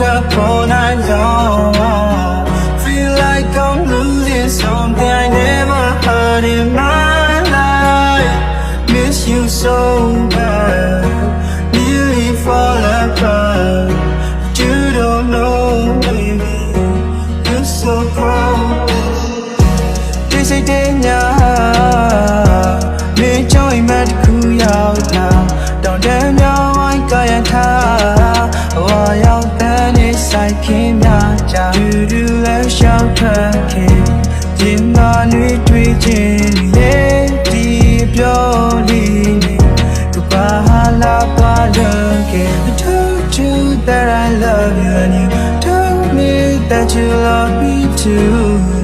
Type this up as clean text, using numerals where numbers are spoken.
up all night long. Feel like I'm losing something I never heard in my life. Miss you so bad, nearly fall apart. But you don't know, baby, you're so cold. They say danger, me joy mad cool out now. Don't damn your white guy and tar. Oh, out there is I came down. You do a shout turkey. Did not need reaching. Yeah, deep your leaning. Goodbye, la balloon. I told you that I love you, and you told me that you love me too.